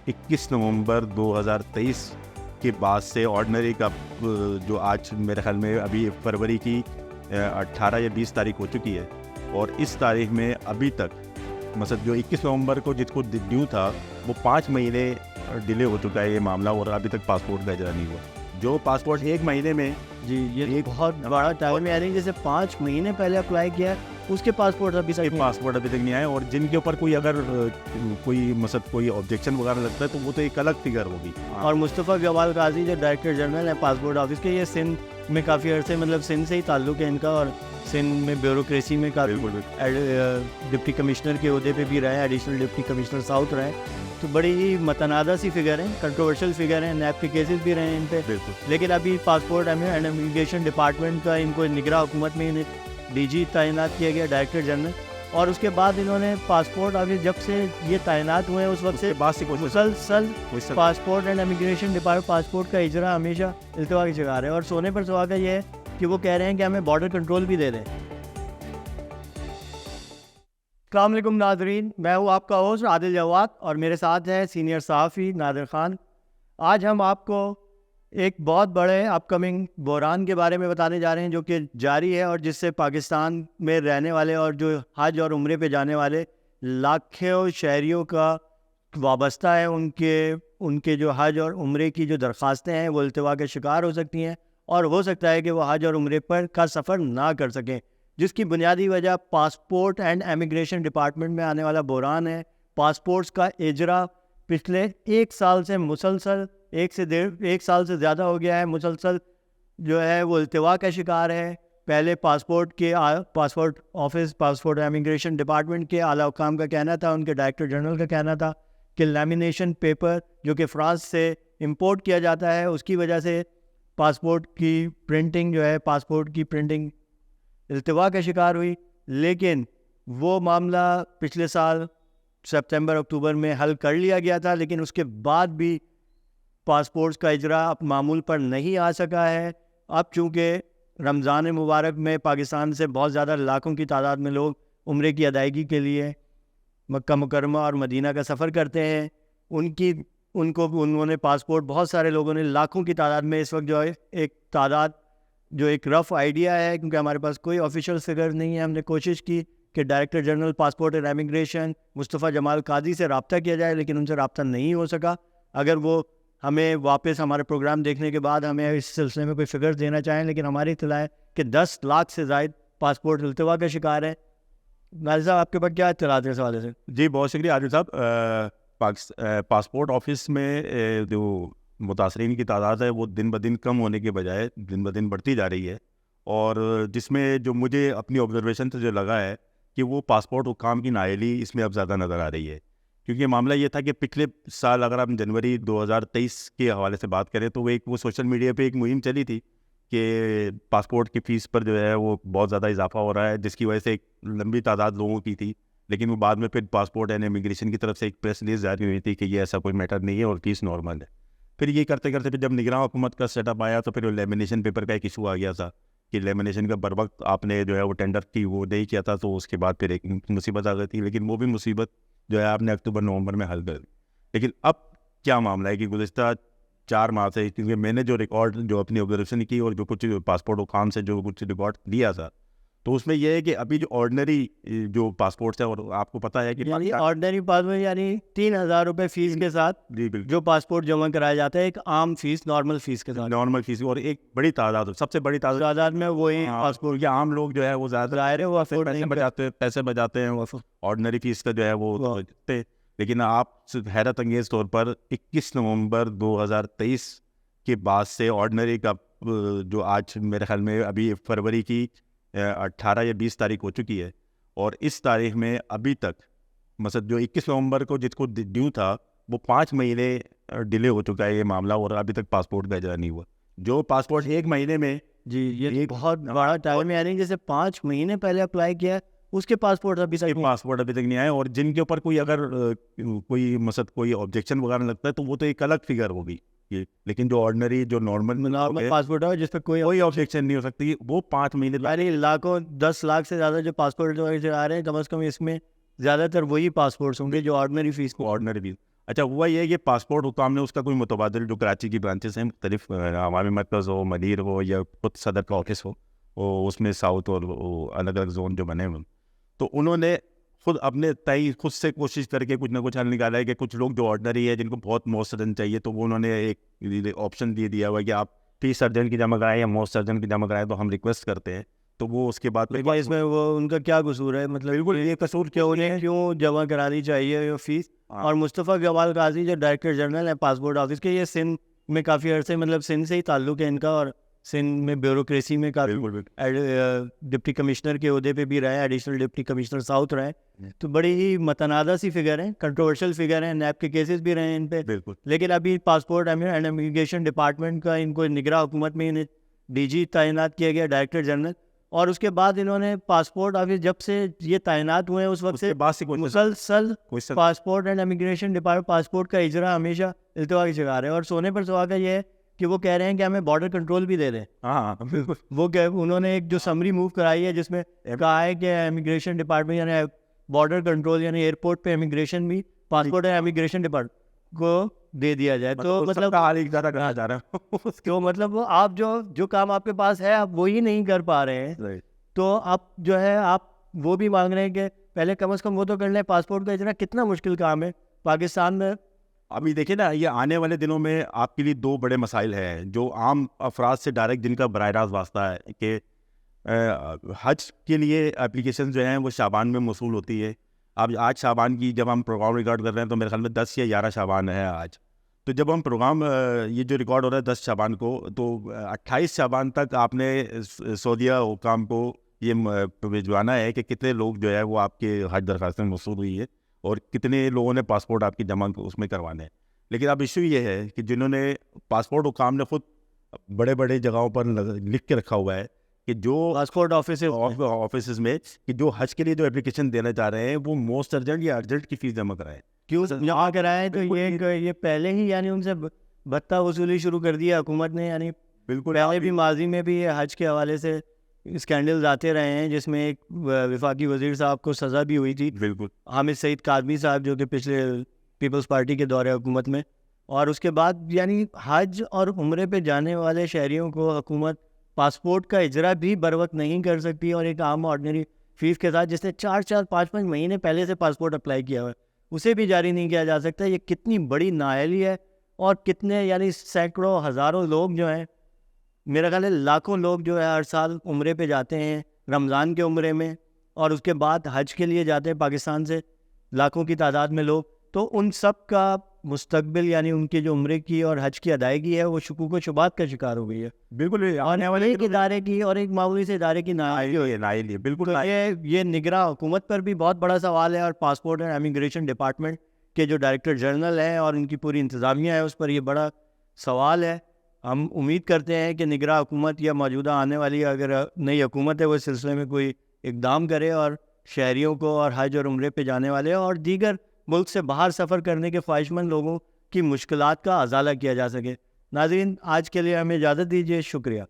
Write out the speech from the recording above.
21 نومبر 2023 کے بعد سے آرڈنری کا جو آج میرے خیال میں ابھی فروری کی 18 یا 20 تاریخ ہو چکی ہے، اور اس تاریخ میں ابھی تک مثلا جو 21 نومبر کو جس کو ڈیو تھا وہ 5 مہینے ڈیلے ہو چکا ہے یہ معاملہ، اور ابھی تک پاسپورٹ کا اجرا نہیں ہوا. جو پاسپورٹ ایک مہینے میں جی یہ بہت بڑا ٹائم ہے، یعنی جیسے 5 مہینے پہلے اپلائی کیا اس کے پاسپورٹ ابھی تک نہیں آئے، اور جن کے اوپر کوئی اگر کوئی مثلا کوئی آبجیکشن وغیرہ لگتا ہے تو وہ تو ایک الگ فگر ہوگی. اور مصطفیٰ جمال قاضی جو ڈائریکٹر جنرل ہیں پاسپورٹ آفس کے، یہ سندھ میں کافی عرصے مطلب سندھ سے ہی تعلق ہے ان کا، اور سندھ میں بیوروکریسی میں کافی ڈپٹی کمشنر کے عہدے پہ بھی رہے، ایڈیشنل ڈپٹی کمشنر ساؤتھ رہے، تو بڑی ہی متنازع سی فگر ہیں، کنٹروورشل فگر ہیں، نیب کے کیسز بھی رہے ہیں ان پہ. لیکن ابھی پاسپورٹ اینڈ امیگریشن ڈپارٹمنٹ کا ان کو نگراں حکومت میں ڈی جی تعینات کیا گیا، ڈائریکٹر جنرل، اور اس کے بعد انہوں نے پاسپورٹ آفس جب سے یہ تعینات ہوئے ہیں اس وقت سے مسلسل passport and immigration department passport کا اجرا ہمیشہ التوا کی شکار ہے. اور سونے پر سہاگا یہ ہے کہ وہ کہہ رہے ہیں کہ ہمیں بارڈر کنٹرول بھی دے دیں. السلام علیکم ناظرین، میں ہوں آپ کا ہوسٹ عادل جواد، اور میرے ساتھ ہے سینئر صحافی نادر خان. آج ہم آپ کو ایک بہت بڑے اپ کمنگ بحران کے بارے میں بتانے جا رہے ہیں جو کہ جاری ہے، اور جس سے پاکستان میں رہنے والے اور جو حج اور عمرے پہ جانے والے لاکھوں شہریوں کا وابستہ ہے، ان کے جو حج اور عمرے کی جو درخواستیں ہیں وہ التوا کے شکار ہو سکتی ہیں، اور ہو سکتا ہے کہ وہ حج اور عمرے پر کا سفر نہ کر سکیں، جس کی بنیادی وجہ پاسپورٹ اینڈ امیگریشن ڈپارٹمنٹ میں آنے والا بحران ہے. پاسپورٹس کا اجرا پچھلے 1 سال سے مسلسل 1 سال سے زیادہ ہو گیا ہے، مسلسل جو ہے وہ التوا کا شکار ہے. پہلے passport office passport immigration department کے اعلیٰ حکام کا کہنا تھا، ان کے ڈائریکٹر جنرل کا کہنا تھا کہ لیمینیشن پیپر جو کہ فرانس سے امپورٹ کیا جاتا ہے اس کی وجہ سے پاسپورٹ کی پرنٹنگ التوا کا شکار ہوئی. لیکن وہ معاملہ پچھلے سال سپتمبر اکتوبر میں حل کر لیا گیا تھا، لیکن اس کے بعد بھی پاسپورٹس کا اجرا اب معمول پر نہیں آ سکا ہے. اب چونکہ رمضان مبارک میں پاکستان سے بہت زیادہ لاکھوں کی تعداد میں لوگ عمرے کی ادائیگی کے لیے مکہ مکرمہ اور مدینہ کا سفر کرتے ہیں، انہوں نے پاسپورٹ بہت سارے لوگوں نے لاکھوں کی تعداد میں اس وقت جو ایک رف آئیڈیا ہے، کیونکہ ہمارے پاس کوئی آفیشیل فگر نہیں ہے. ہم نے کوشش کی کہ director general passport and immigration Mustafa Jamal Qazi سے رابطہ کیا جائے، لیکن ان سے رابطہ نہیں ہو سکا. اگر وہ ہمیں واپس ہمارے پروگرام دیکھنے کے بعد ہمیں اس سلسلے میں کوئی فگر دینا چاہیں، لیکن ہماری اطلاع ہے کہ 10 لاکھ سے زائد پاسپورٹ التوا کا شکار ہے. ناظر صاحب آپ کے پاس کیا اطلاعات ہے اس حوالے سے؟ جی بہت شکریہ عادل صاحب. پاسپورٹ آفس میں جو متاثرین کی تعداد ہے وہ دن بدن کم ہونے کے بجائے دن بدن بڑھتی جا رہی ہے، اور جس میں جو مجھے اپنی آبزرویشن سے جو لگا ہے کہ وہ پاسپورٹ حکام کی نااہلی اس میں اب زیادہ نظر آ رہی ہے. کیونکہ معاملہ یہ تھا کہ پچھلے سال اگر ہم جنوری 2023 کے حوالے سے بات کریں تو وہ سوشل میڈیا پہ ایک مہم چلی تھی کہ پاسپورٹ کی فیس پر جو ہے وہ بہت زیادہ اضافہ ہو رہا ہے، جس کی وجہ سے ایک لمبی تعداد لوگوں کی تھی. لیکن وہ بعد میں پھر پاسپورٹ اینڈ امیگریشن کی طرف سے ایک پریس ریلیز جاری ہوئی تھی کہ یہ ایسا کوئی میٹر نہیں ہے اور فیس نارمل ہے. پھر یہ کرتے کرتے پھر جب نگراں حکومت کا سیٹ اپ آیا تو پھر لیمینیشن پیپر کا ایک ایشو آ گیا تھا کہ لیمینیشن کا بر وقت آپ نے جو ہے وہ ٹینڈر کی وہ نہیں کیا تھا، تو اس کے بعد پھر ایک مصیبت آ گئی تھی. لیکن وہ بھی مصیبت جو ہے آپ نے اکتوبر نومبر میں حل کر دی. لیکن اب کیا معاملہ ہے کہ گزشتہ 4 ماہ سے، کیونکہ میں نے جو ریکارڈ جو اپنی آبزرویشن کی اور جو کچھ پاسپورٹ حکام سے جو کچھ ریکارڈ لیا تھا، تو اس میں یہ ہے کہ ابھی جو آرڈنری جو پاسپورٹس ہے، اور آپ کو پتہ ہے کہ آرڈنری پاسپورٹ یعنی 3,000 روپے فیس کے ساتھ جو پاسپورٹ جمع کرایا جاتا ہے، ایک عام فیس نارمل فیس کے ساتھ، نارمل فیس، اور ایک بڑی تعداد سب سے بڑی تعداد میں وہی پاسپورٹ کے عام لوگ جو ہے وہ زیادہ ظاہر ہے وہ پیسے بچاتے ہیں، وہ آرڈنری فیس کا جو ہے وہ. لیکن آپ حیرت انگیز طور پر 21 نومبر 2023 کے بعد سے آرڈنری کا جو آج میرے خیال میں ابھی فروری کی 18 یا 20 تاریخ ہو چکی ہے، اور اس تاریخ میں ابھی تک مثلا جو 21 نومبر کو جس کو ڈیو تھا وہ 5 مہینے ڈیلے ہو چکا ہے یہ معاملہ، اور ابھی تک پاسپورٹ کا اجرا نہیں ہوا. جو پاسپورٹ ایک مہینے میں جی یہ بہت بڑا ٹائم ہے، یعنی جیسے 5 مہینے پہلے اپلائی کیا اس کے پاسپورٹ ابھی تک نہیں آئے، اور جن کے اوپر کوئی اگر کوئی مثلا کوئی آبجیکشن وغیرہ لگتا ہے تو وہ تو ایک الگ فگر ہوگی. لیکن جو آرڈنری جو نارمل پاسپورٹ ہے جس پہ کوئی آبجیکشن نہیں ہو سکتی، وہ 5 مہینے یعنی لاکھوں 10 لاکھ سے زیادہ جو پاسپورٹ آ رہے ہیں، کم از کم اس میں زیادہ تر وہی پاسپورٹس ہوں گے جو آرڈنری فیس. اچھا ہوا یہ ہے کہ پاسپورٹ حکام نے اس کا کوئی متبادل جو کراچی کی برانچز ہیں مختلف عوامی مرکز ہو، مدیر ہو یا خود صدر کا آفس ہو، وہ اس میں ساؤتھ اور الگ الگ زون جو بنے ہوئے، تو انہوں نے خود اپنے تئیں خود سے کوشش کر کے کچھ نہ کچھ حل نکالا ہے کہ کچھ لوگ جو آرڈنری ہے جن کو بہت موسٹ سرجن چاہیے، تو وہ انہوں نے ایک آپشن دیا ہوا ہے کہ آپ ٹی سرجن کی جمع کرائیں یا موسٹ سرجن کی جمع کرائیں، تو ہم ریکویسٹ کرتے ہیں. تو وہ اس کے بعد لیکن اس میں وہ ان کا کیا قصور ہے؟ مطلب بالکل یہ قصور کہ انہیں کیوں جمع کرانی چاہیے یہ فیس؟ اور مصطفیٰ جمال قاضی جو ڈائریکٹر جنرل ہیں پاسپورٹ آفس کے، یہ سندھ میں کافی عرصے مطلب سندھ سے ہی تعلق ہے ان کا، اور سندھ میں بیوروکریسی میں کافی ڈپٹی کمشنر کے عہدے پہ بھی رہے، ایڈیشنل ڈپٹی کمشنر ساؤتھ رہے، تو بڑی ہی متنازع سی فگر ہیں، کنٹروورشل فگر ہیں، نیب کے کیسز بھی رہے ہیں ان پہ. بالکل. لیکن ابھی پاسپورٹ اینڈ امیگریشن ڈپارٹمنٹ کا ان کو نگراں حکومت میں انہیں ڈی جی تعینات کیا گیا، ڈائریکٹر جنرل. اور اس کے بعد انہوں نے پاسپورٹ آفس جب سے یہ تعینات ہوئے ہیں اس وقت سے مسلسل passport and immigration department passport کا اجرا ہمیشہ التوا کی شکار ہے. اور سونے پر سہاگا یہ ہے کہ وہ کہہ رہے ہیں کہ ہمیں بارڈر کنٹرول بھی دے دیں. ہاں بالکل. وہ انہوں نے ایک جو سمری موو کرائی ہے جس میں کہا ہے کہ امیگریشن ڈپارٹمنٹ یعنی بارڈر کنٹرول یعنی ایئرپورٹ پہ امیگریشن بھی پاسپورٹ اینڈ امیگریشن ڈپارٹمنٹ کو دے دیا جائے. تو مطلب کہا جا رہا ہے تو مطلب آپ جو کام آپ کے پاس ہے آپ وہی نہیں کر پا رہے ہیں، تو آپ جو ہے آپ وہ بھی مانگ رہے ہیں کہ پہلے کم از کم وہ تو کر لیں. پاسپورٹ کا اتنا کتنا مشکل کام ہے پاکستان میں. ابھی دیکھیں نا، یہ آنے والے دنوں میں آپ کے لیے دو بڑے مسائل ہیں جو عام افراد سے ڈائریکٹ جن کا براہ راست واسطہ ہے کہ حج کے لیے اپلیکیشن جو ہیں وہ شعبان میں موصول ہوتی ہے. اب آج شعبان کی جب ہم پروگرام ریکارڈ کر رہے ہیں تو میرے خیال میں 10 یا 11 شعبان ہے آج. تو جب ہم پروگرام یہ جو ریکارڈ ہو رہا ہے 10 شعبان کو، تو 28 شعبان تک آپ نے سعودیہ حکام کو یہ بھجوانا ہے کہ کتنے لوگ جو ہے وہ آپ کے حج درخواست میں موصول ہوئی ہے اور کتنے لوگوں نے پاسپورٹ آپ کی جمع اس میں کروانے ہیں. لیکن اب ایشو یہ ہے کہ جنہوں نے پاسپورٹ حکام نے خود بڑے بڑے جگہوں پر لکھ کے رکھا ہوا ہے کہ جو پاسپورٹ آفیسز میں کہ جو حج کے لیے جو اپلیکیشن دینا چاہ رہے ہیں وہ موسٹ ارجنٹ یا ارجنٹ کی فیس جمع کرائیں. کیوں جمع کرائیں؟ تو یہ پہلے ہی یعنی ان سے بھتہ وصولی شروع کر دیا حکومت نے. یعنی بالکل پہلے بھی ماضی میں بھی حج کے حوالے سے اسکینڈلز آتے رہے ہیں جس میں ایک وفاقی وزیر صاحب کو سزا بھی ہوئی تھی، بالکل حامد سعید کاظمی صاحب جو کہ پچھلے پیپلز پارٹی کے دور حکومت میں. اور اس کے بعد یعنی حج اور عمرے پہ جانے والے شہریوں کو حکومت پاسپورٹ کا اجرا بھی بر وقت نہیں کر سکتی، اور ایک عام آرڈنری فیس کے ساتھ جس نے 4-5 مہینے پہلے سے پاسپورٹ اپلائی کیا ہوا ہے اسے بھی جاری نہیں کیا جا سکتا. یہ کتنی بڑی نااہلی ہے. اور کتنے یعنی سینکڑوں ہزاروں لوگ جو ہیں، میرا خیال ہے لاکھوں لوگ جو ہے ہر سال عمرے پہ جاتے ہیں رمضان کے عمرے میں، اور اس کے بعد حج کے لیے جاتے ہیں پاکستان سے لاکھوں کی تعداد میں لوگ. تو ان سب کا مستقبل یعنی ان کے جو عمرے کی اور حج کی ادائیگی ہے وہ شکوک و شبہات کا شکار ہو گئی ہے. بالکل آنے والے ایک ادارے کی اور ایک معمولی سے ادارے کی نااہلی ہے. بالکل یہ نگراں حکومت پر بھی بہت بڑا سوال ہے، اور پاسپورٹ اینڈ امیگریشن ڈپارٹمنٹ کے جو ڈائریکٹر جنرل ہیں اور ان کی پوری انتظامیہ ہے اس پر یہ بڑا سوال ہے. ہم امید کرتے ہیں کہ نگراں حکومت یا موجودہ آنے والی اگر نئی حکومت ہے وہ اس سلسلے میں کوئی اقدام کرے اور شہریوں کو اور حج اور عمرے پہ جانے والے اور دیگر ملک سے باہر سفر کرنے کے خواہش مند لوگوں کی مشکلات کا ازالہ کیا جا سکے. ناظرین، آج کے لیے ہمیں اجازت دیجیے. شکریہ.